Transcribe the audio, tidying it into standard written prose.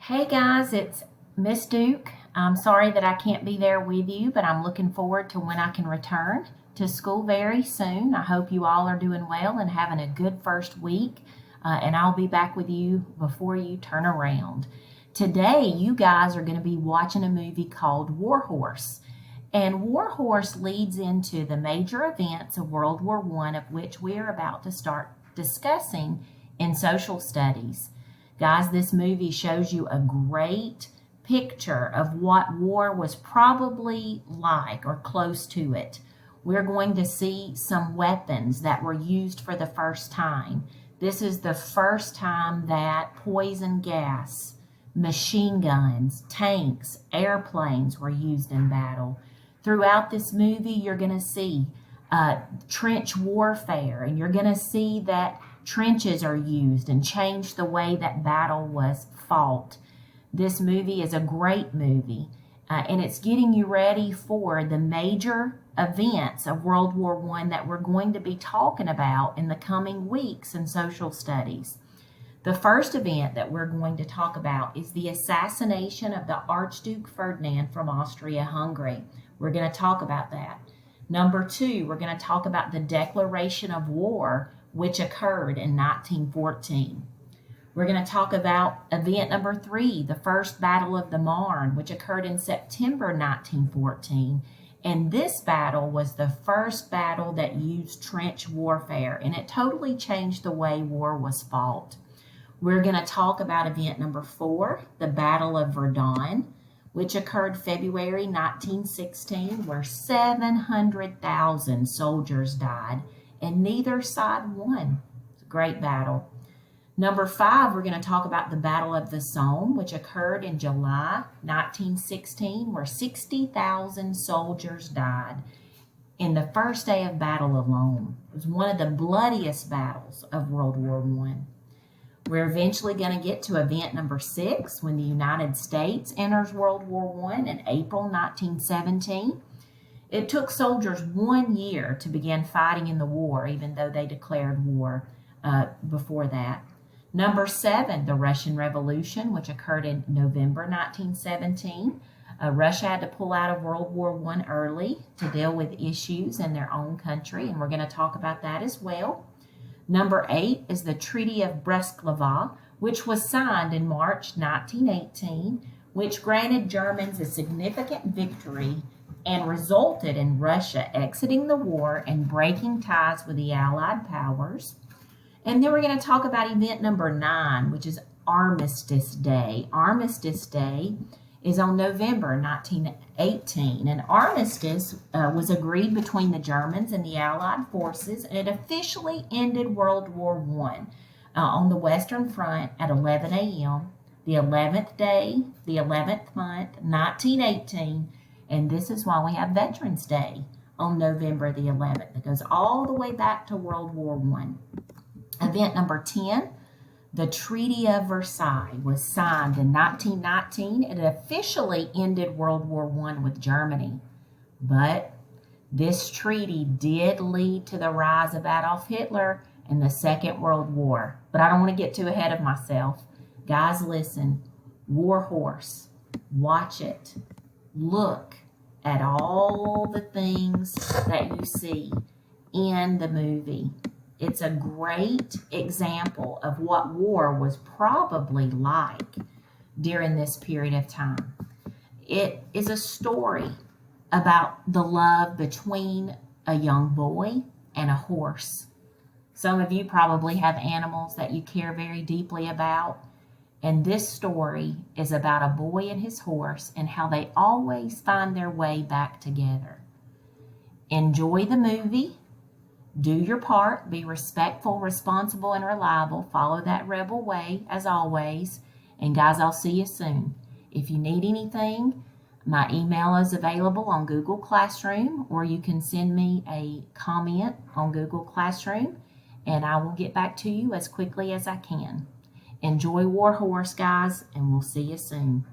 Hey guys, it's Miss Duke. I'm sorry that I can't be there with you, but I'm looking forward to when I can return to school very soon. I hope you all are doing well and having a good first week, and I'll be back with you before you turn around. Today, you guys are going to be watching a movie called War Horse. And War Horse leads into the major events of World War I, of which we are about to start discussing in social studies. Guys, this movie shows you a great picture of what war was probably like or close to it. We're going to see some weapons that were used for the first time. This is the first time that poison gas, machine guns, tanks, airplanes were used in battle. Throughout this movie, you're going to see trench warfare, and you're going to see that trenches are used and change the way that battle was fought. This movie is a great movie, and it's getting you ready for the major events of World War I that we're going to be talking about in the coming weeks in social studies. The first event that we're going to talk about is the assassination of the Archduke Ferdinand from Austria-Hungary. We're going to talk about that. Number two, we're going to talk about the declaration of war, which occurred in 1914. We're going to talk about event number three, the First Battle of the Marne, which occurred in September 1914. And this battle was the first battle that used trench warfare, and it totally changed the way war was fought. We're going to talk about event number four, the Battle of Verdun, which occurred February 1916, where 700,000 soldiers died, and neither side won. It's a great battle. Number five, we're going to talk about the Battle of the Somme, which occurred in July 1916, where 60,000 soldiers died in the first day of battle alone. It was one of the bloodiest battles of World War I. We're eventually going to get to event number six, when the United States enters World War I in April 1917. It took soldiers 1 year to begin fighting in the war, even though they declared war before that. Number seven, the Russian Revolution, which occurred in November 1917. Russia had to pull out of World War I early to deal with issues in their own country, and we're going to talk about that as well. Number eight is the Treaty of Brest-Litovsk, which was signed in March 1918, which granted Germans a significant victory and resulted in Russia exiting the war and breaking ties with the Allied powers. And then we're going to talk about event number nine, which is Armistice Day. Armistice Day is on November 1918. An armistice was agreed between the Germans and the Allied forces, and it officially ended World War I on the Western Front at 11 a.m., the 11th day, the 11th month, 1918, and this is why we have Veterans Day on November the 11th. It goes all the way back to World War I. Event number 10, the Treaty of Versailles was signed in 1919, and it officially ended World War I with Germany. But this treaty did lead to the rise of Adolf Hitler and the Second World War. But I don't want to get too ahead of myself. Guys, listen. War Horse. Watch it. Look at all the things that you see in the movie. It's a great example of what war was probably like during this period of time. It is a story about the love between a young boy and a horse. Some of you probably have animals that you care very deeply about, and this story is about a boy and his horse and how they always find their way back together. Enjoy the movie. Do your part, be respectful, responsible, and reliable. Follow that rebel way, as always. And guys, I'll see you soon. If you need anything, my email is available on Google Classroom, or you can send me a comment on Google Classroom, and I will get back to you as quickly as I can. Enjoy War Horse, guys, and we'll see you soon.